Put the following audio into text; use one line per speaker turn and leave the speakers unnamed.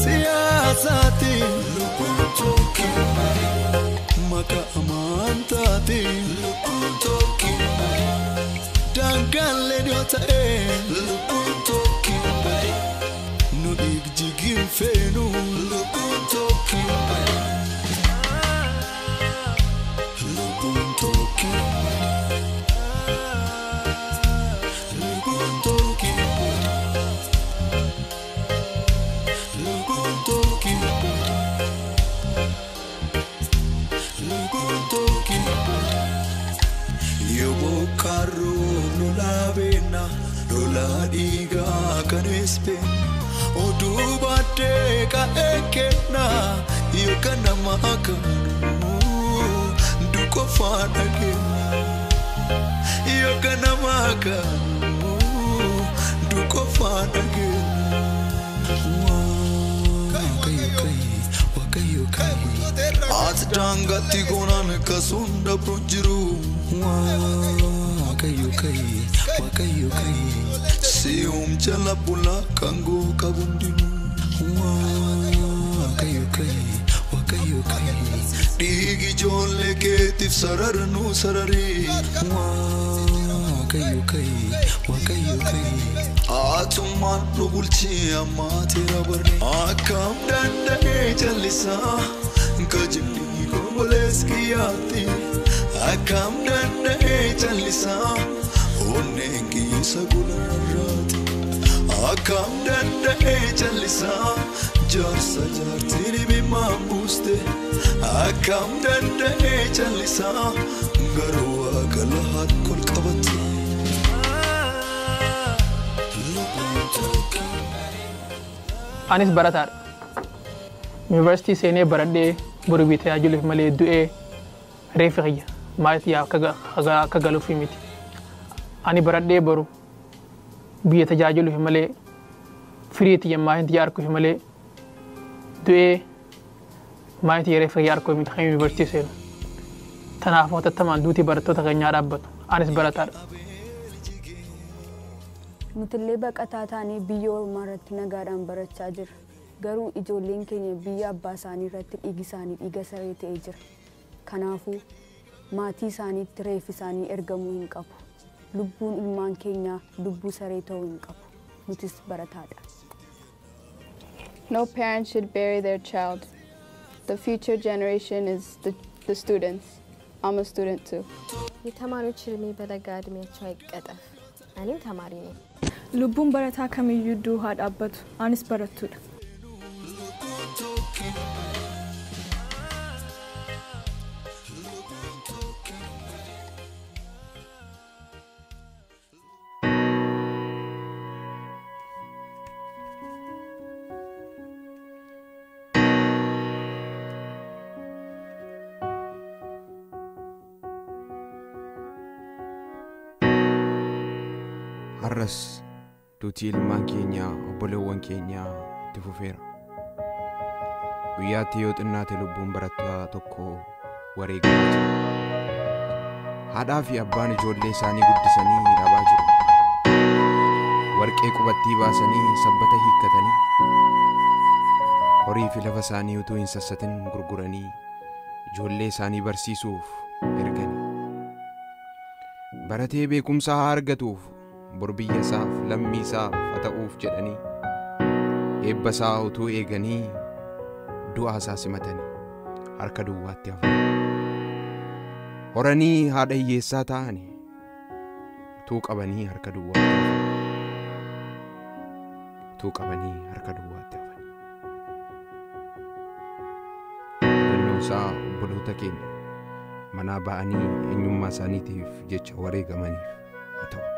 siyaasati lubbuun tokkee maka amantaati lubbuun tokkee dangalee yoo ta'e lubbuun tokkee nu dhiigjigin feenu lubbuun tokkee lubbuun tokkee lubbuun tokkee lubbuun tokkee lubbuun tokkee yoo karu lola bena lola diga kanespe oduba deka ekena yo kana maka duko fana kena yo kana maka duko fana kena Atdangati gonan kasunda projiru wakayo kai sium chala pula kango kabundinu wakayo kai digi jolle ketif sararnu sarari wakayo kai atuman nubulchi amate rabarni akam dandane chalisa kajibni goleskiati akam dandane chalisa onengi sagularati akam dandane chalisa jarsa jartini bimamuste akam dandane chalisa garwa kalahat kolkabati
Anis baratar University sene barade burubite ajulu male du'e refiya maati ya kaga lu fimiti ani barade boru biye tajajulu male friti yamma hindi yar ko male du'e maati refiya yar ko mit khaymi university sene tanafo tataman duti barato ta ganya rabbatu anis baratar
Nutillee baqataa taanee biyya ormaarratti nagaadhaan barachaa jira. Garuu ijoolleen keenya biyya abbaa isaanii irratti dhiigi isaanii dhiiga saree ta'ee jira. Kanaafuu maatii isaaniitti reeffi isaanii ergamuu hin qabu. Lubbuun ilmaan keenyaa lubbuu saree ta'uu hin qabu. Nutis barataadha.
No parent should bury their child. The future generation is the students. I'm a student too.
የተማሪዎች እድሜ በለጋ እድሜያቸው አይቀጠፍ። እኔም ተማሪ ነኝ።
Lubbuun barataa kamiyyuu du'uu haa dhaabbatu. Anis barattuudha.
Har'as duutii ilmaan keenyaa obboleewwan keenyaa itti fufeera. Guyyaatti yoo xinnaate lubbuun barattoota tokko wareegamaa jira. Haadhaa fi abbaan ijoollee isaanii guddisanii dhabaa jiru. Warqee qubattii baasanii sabbata hiikkatanii horii fi lafa isaanii utuu hin sassatin gurguranii ijoollee isaanii barsiisuuf erganii. Baratee beekumsa haa argatuuf borbiyya isaaf lammii isaaf ta'uuf jedhanii eebba isaa utuu eeganii du'a isaa simatanii harka duwwaatti hafan. Horanii haadha hiyyeessaa ta'anii utuu qabanii harka duwwaatti hafan. Utuu qabanii harka duwwaatti hafan. Dannoosaa obboloota keenya manaa ba'anii eenyummaa isaaniitiif jecha wareegamaniif haa ta'u.